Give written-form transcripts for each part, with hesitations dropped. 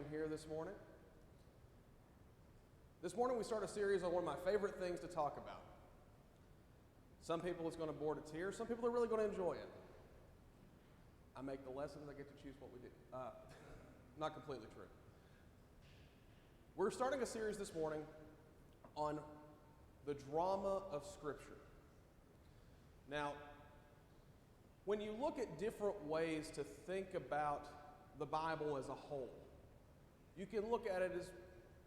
here this morning. This morning we start a series on one of my favorite things to talk about. Some people it's going to bore to tears, some people are really going to enjoy it. I make the lessons, I get to choose what we do. Not completely true. We're starting a series this morning on the drama of Scripture. Now, when you look at different ways to think about the Bible as a whole, you can look at it as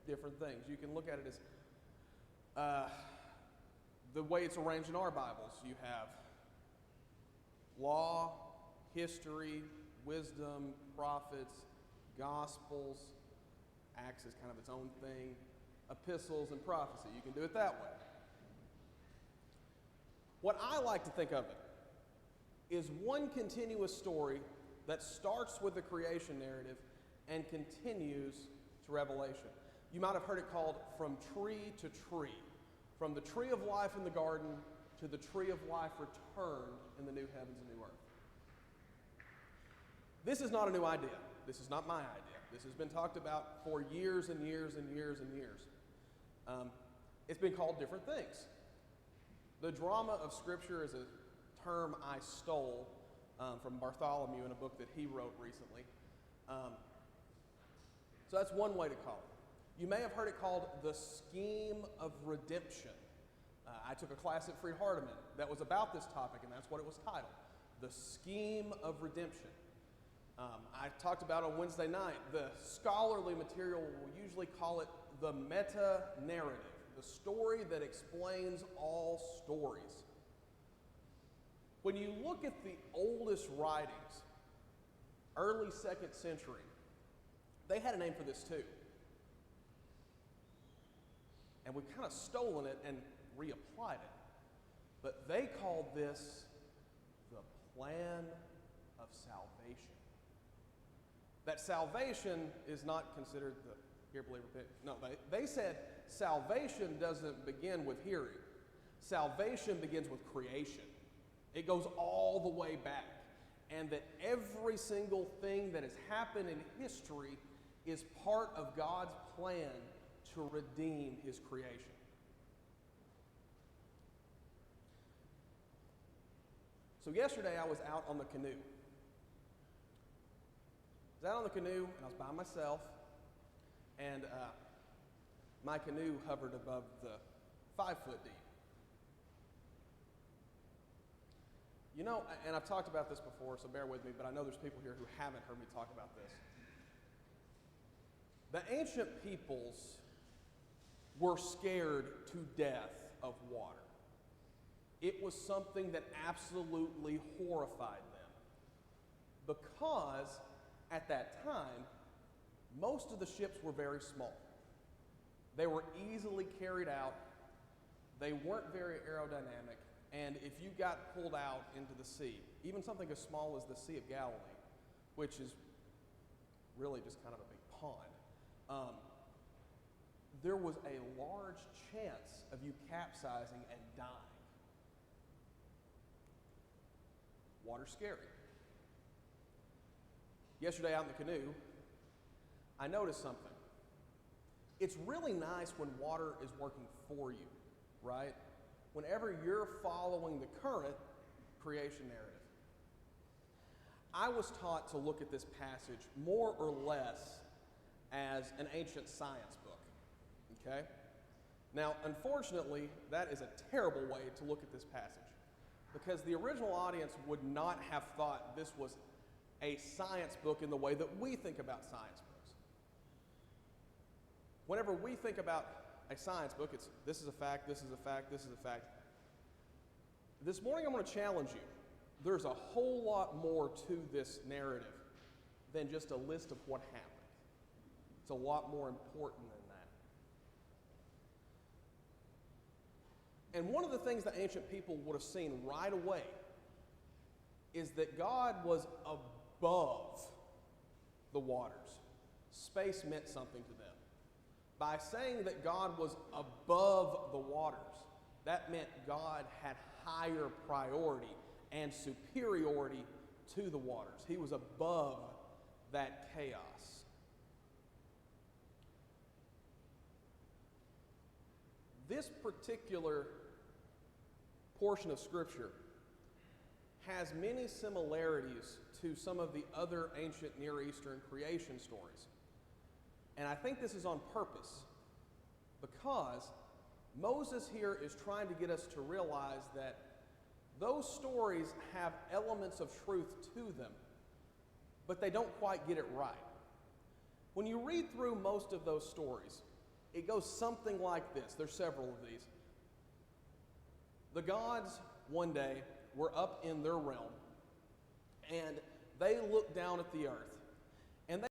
different things. You can look at it as the way it's arranged in our Bibles. You have law, history, wisdom, prophets, gospels, Acts is kind of its own thing, epistles, and prophecy. You can do it that way. What I like to think of it is one continuous story that starts with the creation narrative and continues to Revelation. You might have heard it called from tree to tree, from the tree of life in the garden to the tree of life returned in the new heavens and new earth. This is not a new idea. This is not my idea. This has been talked about for years and years and years and years. It's been called different things. The drama of Scripture is a term I stole from Bartholomew in a book that he wrote recently. So that's one way to call it. You may have heard it called the scheme of redemption. I took a class at Freed Hardeman that was about this topic, and that's what it was titled, the scheme of redemption. I talked about on Wednesday night, the scholarly material will usually call it the meta-narrative, the story that explains all stories. When you look at the oldest writings, early 2nd century, they had a name for this too. And we've kind of stolen it and reapplied it. But they called this the plan of salvation. That salvation is not considered the hear, believe, repent. No, they said salvation doesn't begin with hearing. Salvation begins with creation. It goes all the way back. And that every single thing that has happened in history is part of God's plan to redeem his creation. So yesterday I was out on the canoe. I was out on the canoe and I was by myself, and my canoe hovered above the 5 foot deep. You know, and I've talked about this before, so bear with me, but I know there's people here who haven't heard me talk about this. The ancient peoples were scared to death of water. It was something that absolutely horrified them, because at that time, most of the ships were very small. They were easily carried out. They weren't very aerodynamic. And if you got pulled out into the sea, even something as small as the Sea of Galilee, which is really just kind of a big pond, there was a large chance of you capsizing and dying. Water's scary. Yesterday out in the canoe, I noticed something. It's really nice when water is working for you, right? Whenever you're following the current creation narrative. I was taught to look at this passage more or less as an ancient science book, okay? Now, unfortunately, that is a terrible way to look at this passage, because the original audience would not have thought this was a science book in the way that we think about science books. Whenever we think about a science book, it's this is a fact, this is a fact, this is a fact. This morning I'm going to challenge you. There's a whole lot more to this narrative than just a list of what happened. It's a lot more important than that. And one of the things the ancient people would have seen right away is that God was above the waters. Space meant something to them. By saying that God was above the waters, that meant God had higher priority and superiority to the waters. He was above that chaos. this particular portion of Scripture has many similarities to some of the other ancient Near Eastern creation stories. And I think this is on purpose, because Moses here is trying to get us to realize that those stories have elements of truth to them, but they don't quite get it right. When you read through most of those stories, it goes something like this. There's several of these. The gods one day were up in their realm, and they looked down at the earth,